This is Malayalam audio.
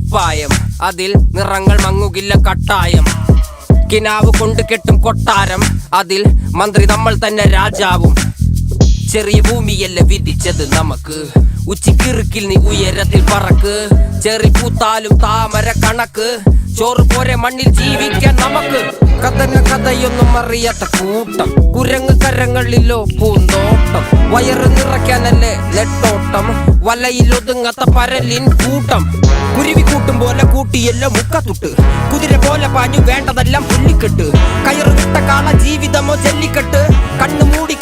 കുപ്പായം, അതിൽ നിറങ്ങൾ മങ്ങുകില്ല കട്ടായം. കിനാവ് കൊണ്ട് കെട്ടും കൊട്ടാരം, അതിൽ മന്ത്രി നമ്മൾ തന്നെ രാജാവും. ചെറിയ ഭൂമിയല്ല വിധിച്ചത് നമുക്ക്, ഉച്ചിക്കിറുക്കിൽ നീ ഉയരത്തിൽ പറക്ക്. ചെറി പൂത്താലും താമര കണക്ക്, ചോറ് പോരെ മണ്ണിൽ ജീവിക്കാൻ നമുക്ക്. കഥയൊന്നും അറിയാത്ത കൂട്ടം, കുരങ്ങ് കരങ്ങളിലോ പൂന്തോട്ടം. വയറ് നിറയ്ക്കാനല്ലേ നെട്ടോട്ടം, വലയിൽ ഒതുങ്ങാത്ത പരലിൻ കൂട്ടം. കുരുവി കൂട്ടും പോലെ കൂട്ടിയല്ലോ മുക്കത്തുട്ട്, കുതിര പോലെ പാഞ്ഞു വേണ്ടതെല്ലാം പുല്ലിക്കെട്ട്. കയറ് വിട്ട കാള ജീവിതമോ ജല്ലിക്കെട്ട്, കണ്ണു മൂടി